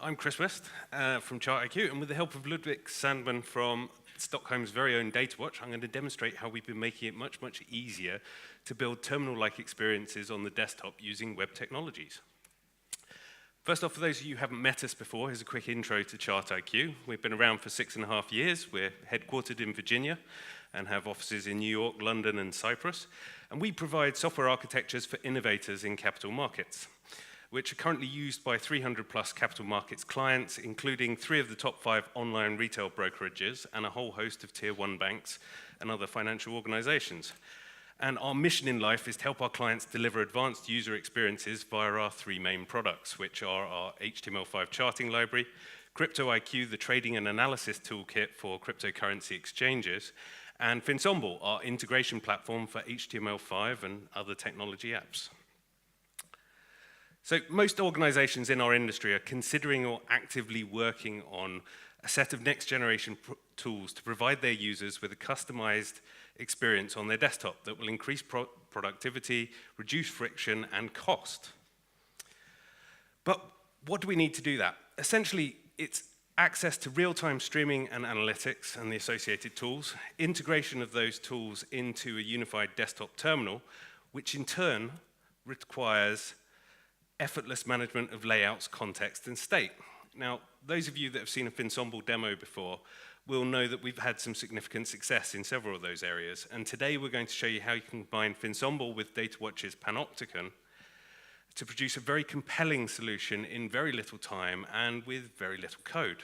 I'm Chris West from ChartIQ, and with the help of Ludwig Sandman from Stockholm's very own DataWatch, I'm going to demonstrate how we've been making it much, much easier to build terminal-like experiences on the desktop using web technologies. First off, for those of you who haven't met us before, here's a quick intro to ChartIQ. We've been around for 6.5 years. We're headquartered in Virginia and have offices in New York, London, and Cyprus. And we provide software architectures for innovators in capital markets, which are currently used by 300 plus capital markets clients, including 3 of the top 5 online retail brokerages and a whole host of tier 1 banks and other financial organizations. And our mission in life is to help our clients deliver advanced user experiences via our 3 main products, which are our HTML5 charting library, CryptoIQ, the trading and analysis toolkit for cryptocurrency exchanges, and Finsemble, our integration platform for HTML5 and other technology apps. So most organizations in our industry are considering or actively working on a set of next generation tools to provide their users with a customized experience on their desktop that will increase productivity, reduce friction, and cost. But what do we need to do that? Essentially, it's access to real-time streaming and analytics and the associated tools, integration of those tools into a unified desktop terminal, which in turn requires effortless management of layouts, context, and state. Now, those of you that have seen a Finsemble demo before will know that we've had some significant success in several of those areas. And today we're going to show you how you can combine Finsemble with DataWatch's Panopticon to produce a very compelling solution in very little time and with very little code.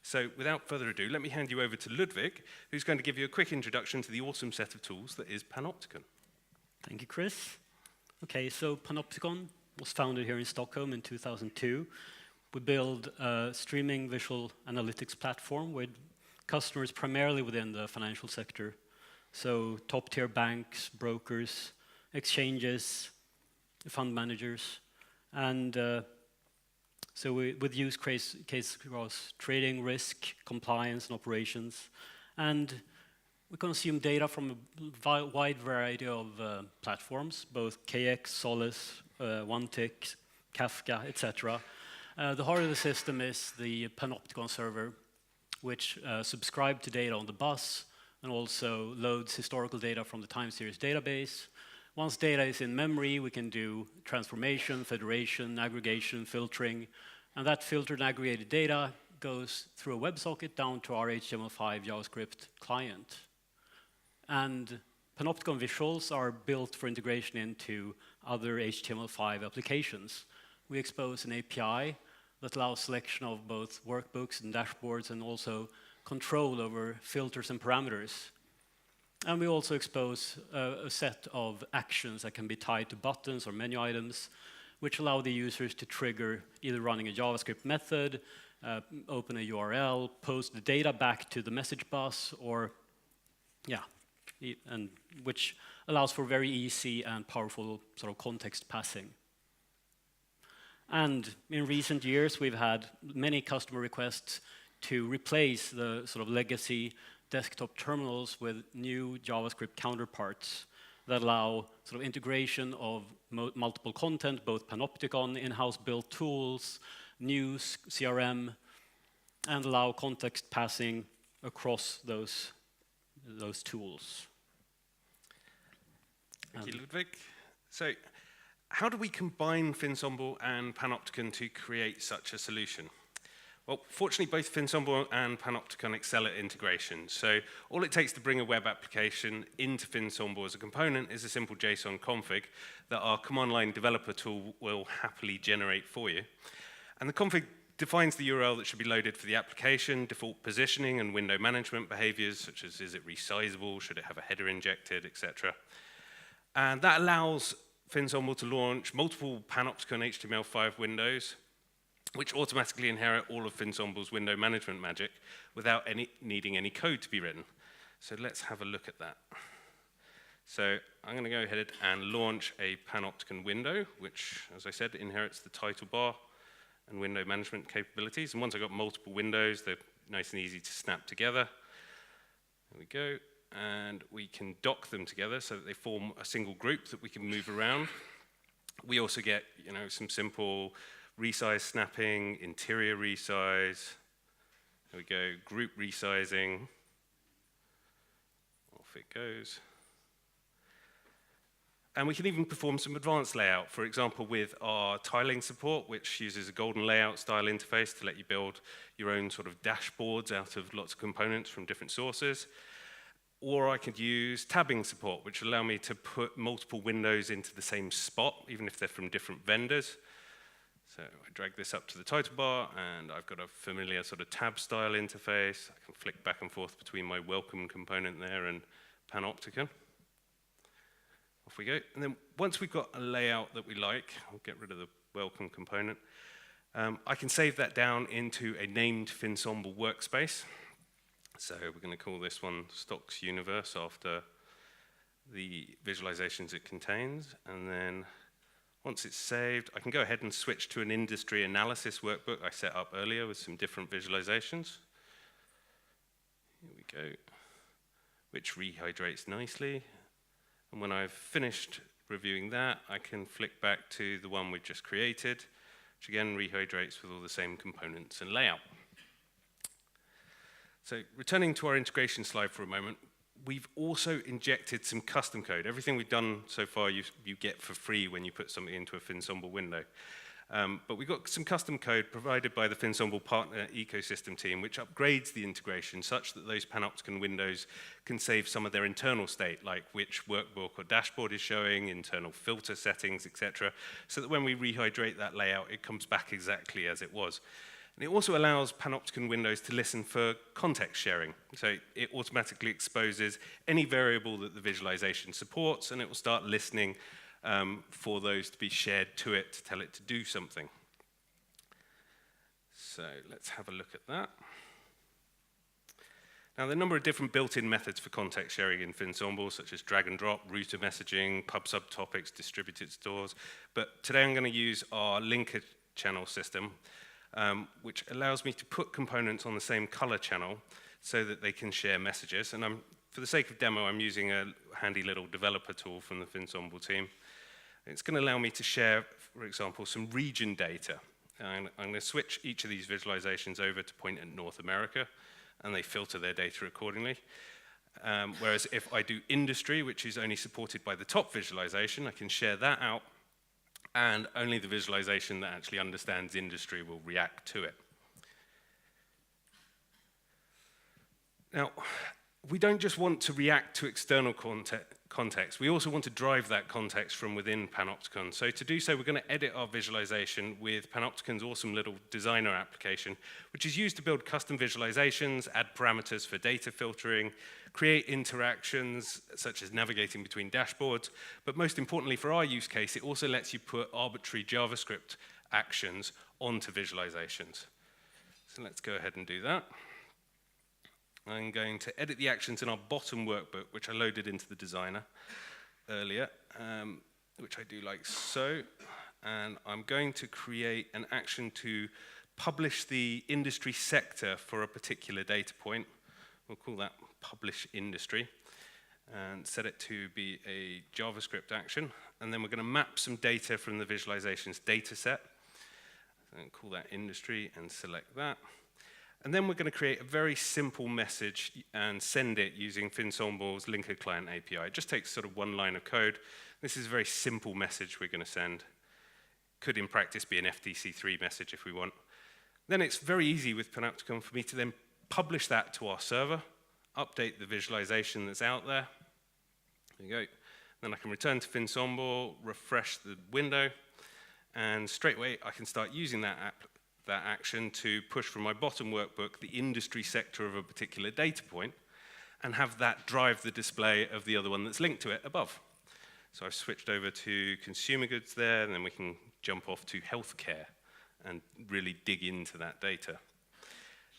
So without further ado, let me hand you over to Ludwig, who's going to give you a quick introduction to the awesome set of tools that is Panopticon. Thank you, Chris. Okay, so Panopticon was founded here in Stockholm in 2002. We build a streaming visual analytics platform with customers primarily within the financial sector. So top-tier banks, brokers, exchanges, fund managers. And so with use cases across trading, risk, compliance, and operations. And we consume data from a wide variety of platforms, both KX, Solus, OneTick, Kafka, etc. The heart of the system is the Panopticon server, which subscribes to data on the bus and also loads historical data from the time series database. Once data is in memory, we can do transformation, federation, aggregation, filtering, and that filtered and aggregated data goes through a WebSocket down to our HTML5 JavaScript client. And Panopticon visuals are built for integration into other HTML5 applications. We expose an API that allows selection of both workbooks and dashboards and also control over filters and parameters. And we also expose a set of actions that can be tied to buttons or menu items, which allow the users to trigger either running a JavaScript method, open a URL, post the data back to the message bus, or and which allows for very easy and powerful sort of context passing. And in recent years, we've had many customer requests to replace the sort of legacy desktop terminals with new JavaScript counterparts that allow sort of integration of multiple content, both Panopticon, in-house built tools, news, CRM, and allow context passing across those tools. Thank you, Ludwig. So, how do we combine Finsemble and Panopticon to create such a solution? Well, fortunately, both Finsemble and Panopticon excel at integration. So all it takes to bring a web application into Finsemble as a component is a simple JSON config that our command line developer tool will happily generate for you. And the config defines the URL that should be loaded for the application, default positioning and window management behaviors, such as is it resizable, should it have a header injected, etc. And that allows Finsemble to launch multiple Panopticon HTML5 windows, which automatically inherit all of Finsemble's window management magic without needing any code to be written. So let's have a look at that. So I'm going to go ahead and launch a Panopticon window, which, as I said, inherits the title bar and window management capabilities. And once I've got multiple windows, they're nice and easy to snap together. There we go. And we can dock them together so that they form a single group that we can move around. We also get, some simple resize snapping, interior resize. There we go, group resizing. Off it goes. And we can even perform some advanced layout, for example, with our tiling support, which uses a golden layout style interface to let you build your own sort of dashboards out of lots of components from different sources. Or I could use tabbing support, which will allow me to put multiple windows into the same spot, even if they're from different vendors. So I drag this up to the title bar, and I've got a familiar sort of tab style interface. I can flick back and forth between my welcome component there and Panopticon. Off we go. And then once we've got a layout that we like, I'll get rid of the welcome component. I can save that down into a named Finsemble workspace. So we're going to call this one Stocks Universe after the visualizations it contains. And then once it's saved, I can go ahead and switch to an industry analysis workbook I set up earlier with some different visualizations. Here we go, which rehydrates nicely. And when I've finished reviewing that, I can flick back to the one we've just created, which again rehydrates with all the same components and layout. So returning to our integration slide for a moment, we've also injected some custom code. Everything we've done so far you get for free when you put something into a Finsemble window. But we've got some custom code provided by the Finsemble partner ecosystem team, which upgrades the integration such that those Panopticon windows can save some of their internal state, like which workbook or dashboard is showing, internal filter settings, etc., so that when we rehydrate that layout, it comes back exactly as it was. And it also allows Panopticon windows to listen for context sharing. So it automatically exposes any variable that the visualization supports, and it will start listening for those to be shared to it to tell it to do something. So let's have a look at that. Now, there are a number of different built-in methods for context sharing in Finsemble, such as drag and drop, router messaging, pub subtopics, distributed stores. But today I'm going to use our linker channel system, which allows me to put components on the same color channel so that they can share messages. And for the sake of demo, I'm using a handy little developer tool from the Finsemble team. It's going to allow me to share, for example, some region data. And I'm going to switch each of these visualizations over to point at North America, and they filter their data accordingly. Whereas if I do industry, which is only supported by the top visualization, I can share that out, and only the visualization that actually understands industry will react to it. Now, we don't just want to react to external context, we also want to drive that context from within Panopticon. So to do so, we're going to edit our visualization with Panopticon's awesome little designer application, which is used to build custom visualizations, add parameters for data filtering, create interactions, such as navigating between dashboards, but most importantly for our use case, it also lets you put arbitrary JavaScript actions onto visualizations. So let's go ahead and do that. I'm going to edit the actions in our bottom workbook, which I loaded into the designer earlier, which I do like so. And I'm going to create an action to publish the industry sector for a particular data point. We'll call that publish industry, and set it to be a JavaScript action. And then we're going to map some data from the visualization's data set. And call that industry and select that. And then we're going to create a very simple message and send it using Finsemble's linker client API. It just takes sort of one line of code. This is a very simple message we're going to send. Could in practice be an FTC3 message if we want. Then it's very easy with Panopticon for me to then publish that to our server, update the visualization that's out there. There you go. Then I can return to Finsemble, refresh the window, and straight away I can start using that action to push from my bottom workbook the industry sector of a particular data point and have that drive the display of the other one that's linked to it above. So I've switched over to consumer goods there, and then we can jump off to healthcare and really dig into that data.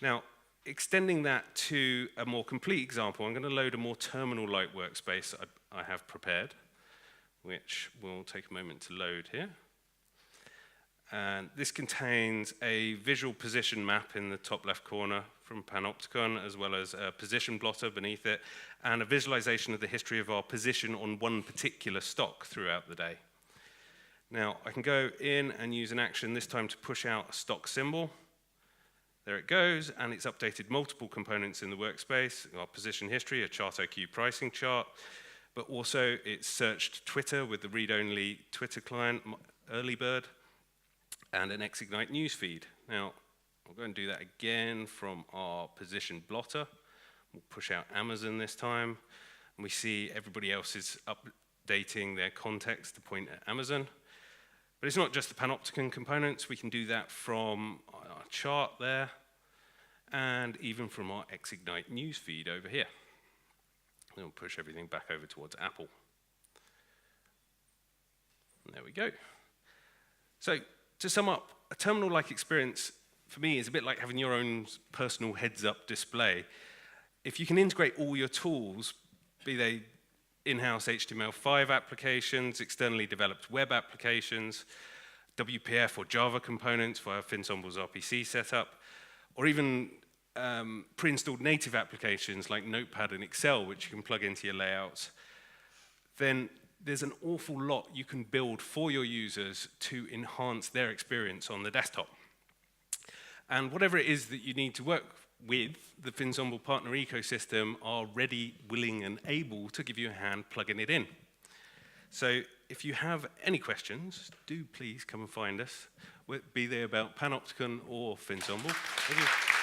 Now, extending that to a more complete example, I'm going to load a more terminal-like workspace I have prepared, which will take a moment to load here. And this contains a visual position map in the top left corner from Panopticon, as well as a position blotter beneath it, and a visualization of the history of our position on one particular stock throughout the day. Now, I can go in and use an action this time to push out a stock symbol. There it goes, and it's updated multiple components in the workspace, our position history, a ChartIQ pricing chart, but also it's searched Twitter with the read-only Twitter client, early bird, and an Xignite newsfeed. Now, I'll go and do that again from our position blotter. We'll push out Amazon this time, and we see everybody else is updating their context to point at Amazon. But it's not just the Panopticon components. We can do that from our chart there, and even from our Xignite newsfeed over here. We'll push everything back over towards Apple. And there we go. So to sum up, a terminal-like experience for me is a bit like having your own personal heads-up display. If you can integrate all your tools, be they in-house HTML5 applications, externally developed web applications, WPF or Java components via Finsemble's RPC setup, or even pre-installed native applications like Notepad and Excel, which you can plug into your layouts, then there's an awful lot you can build for your users to enhance their experience on the desktop. And whatever it is that you need to work with, the Finsemble partner ecosystem are ready, willing, and able to give you a hand plugging it in. So if you have any questions, do please come and find us, be they about Panopticon or Finsemble. Thank you.